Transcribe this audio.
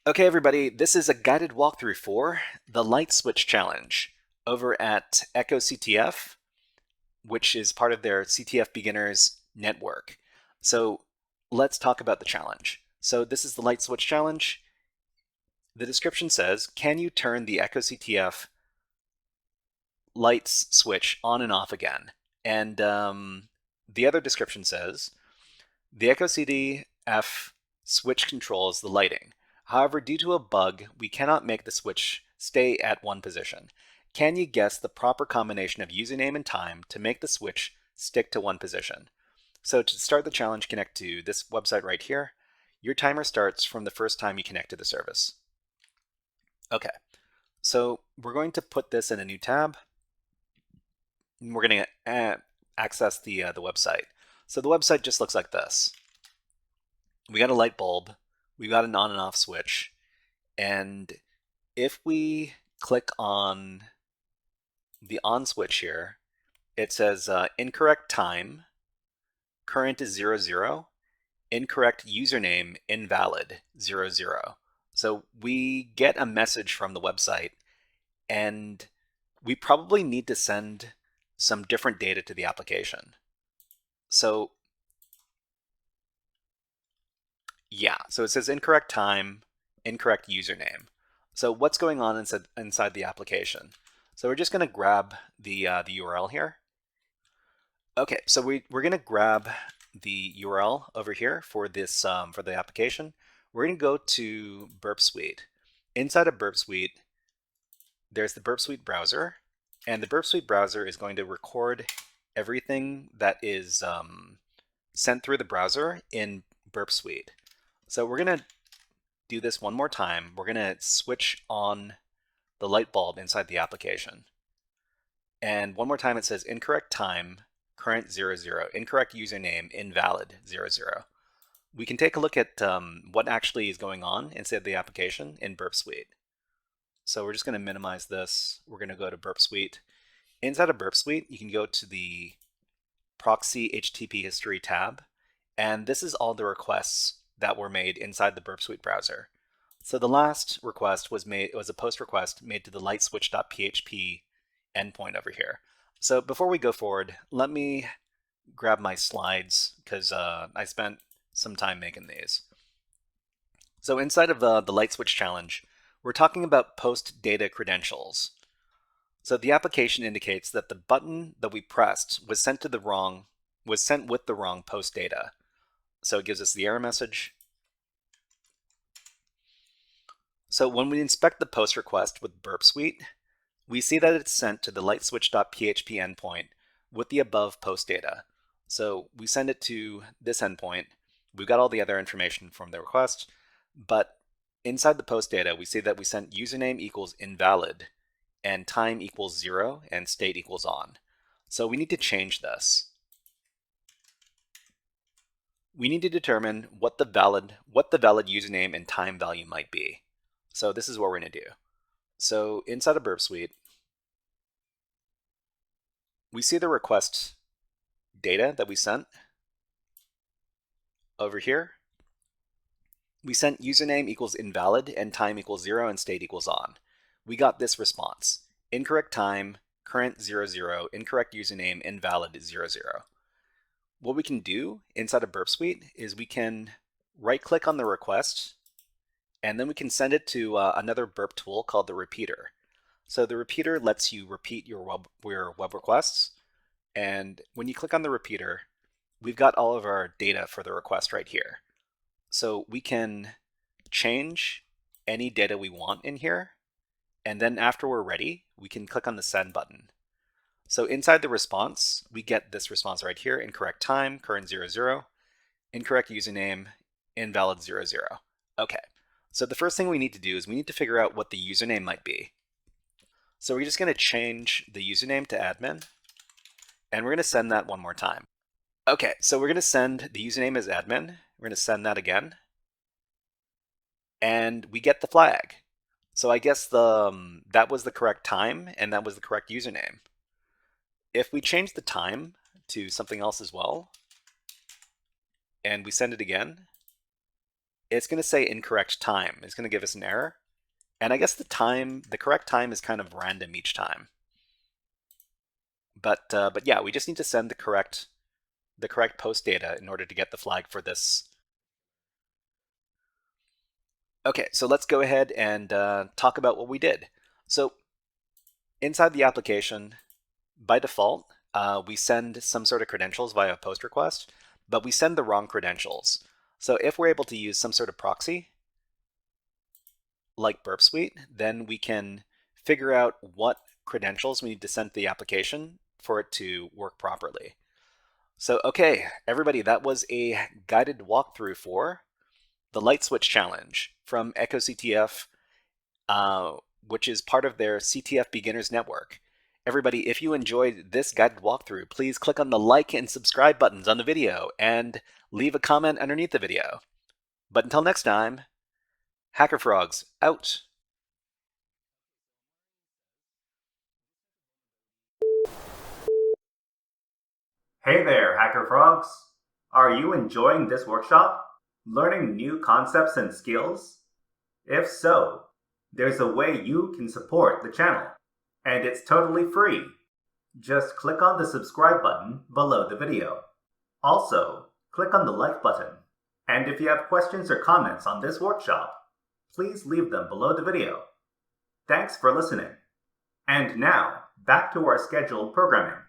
Okay, everybody, this is a guided walkthrough for the Light Switch Challenge over at EchoCTF, which is part of their CTF Beginners network. So let's talk about the challenge. So this is the Light Switch Challenge. The description says, can you turn the EchoCTF lights switch on and off again? And the other description says, the EchoCTF switch controls the lighting. However, due to a bug, we cannot make the switch stay at one position. Can you guess the proper combination of username and time to make the switch stick to one position? So to start the challenge, connect to this website right here. Your timer starts from the first time you connect to the service. Okay, so we're going to put this in a new tab. And we're going to access the website. So the website just looks like this. We got a light bulb, we got an on and off switch, and if we click on the on switch here, it says incorrect time, current is 00, incorrect username, invalid, 00. So we get a message from the website, and we probably need to send some different data to the application. So yeah, so it says incorrect time, incorrect username. So what's going on inside the application? So we're just going to grab the URL here. Okay, so we're going to grab the URL over here for this for the application. We're going to go to Burp Suite. Inside of Burp Suite, there's the Burp Suite browser, and the Burp Suite browser is going to record everything that is sent through the browser in Burp Suite. So we're going to do this one more time. We're going to switch on the light bulb inside the application. And one more time it says incorrect time, current 00, incorrect username, invalid 00. We can take a look at what actually is going on inside the application in Burp Suite. So we're just going to minimize this. We're going to go to Burp Suite. Inside of Burp Suite, you can go to the Proxy HTTP History tab, and this is all the requests that were made inside the Burp Suite browser. So the last request was a post request made to the lightswitch.php endpoint over here. So before we go forward, let me grab my slides because I spent some time making these. So inside of the Light Switch Challenge, we're talking about post data credentials. So the application indicates that the button that we pressed was sent with the wrong post data. So it gives us the error message. So when we inspect the post request with Burp Suite, we see that it's sent to the lightswitch.php endpoint with the above post data. So we send it to this endpoint. We've got all the other information from the request, but inside the post data, we see that we sent username equals invalid and time equals 0 and state equals on. So we need to change this. We need to determine what the valid username and time value might be. So this is what we're going to do. So inside of Burp Suite, we see the request data that we sent over here. We sent username equals invalid and time equals 0 and state equals on. We got this response: incorrect time, current 00, incorrect username, invalid 00. What we can do inside of Burp Suite is we can right-click on the request, and then we can send it to another Burp tool called the repeater. So the repeater lets you repeat your web requests, and when you click on the repeater, we've got all of our data for the request right here. So we can change any data we want in here, and then after we're ready, we can click on the send button. So inside the response, we get this response right here: incorrect time, current 00, incorrect username, invalid 00. Okay, so the first thing we need to do is we need to figure out what the username might be. So we're just going to change the username to admin, and we're going to send that one more time. Okay, so we're going to send the username as admin. We're going to send that again, and we get the flag. So I guess that was the correct time and that was the correct username. If we change the time to something else as well, and we send it again, it's going to say incorrect time. It's going to give us an error. And I guess the correct time is kind of random each time. But yeah, we just need to send the correct post data in order to get the flag for this. Okay, so let's go ahead and talk about what we did. So inside the application, by default, we send some sort of credentials via a post request, but we send the wrong credentials. So if we're able to use some sort of proxy, like Burp Suite, then we can figure out what credentials we need to send to the application for it to work properly. So, okay, everybody, that was a guided walkthrough for the Light Switch Challenge from EchoCTF, which is part of their CTF Beginners Network. Everybody, if you enjoyed this guided walkthrough, please click on the like and subscribe buttons on the video and leave a comment underneath the video. But until next time, HackerFrogs out. Hey there, HackerFrogs! Are you enjoying this workshop? Learning new concepts and skills? If so, there's a way you can support the channel, and it's totally free. Just click on the subscribe button below the video. Also, click on the like button. And if you have questions or comments on this workshop, please leave them below the video. Thanks for listening. And now, back to our scheduled programming.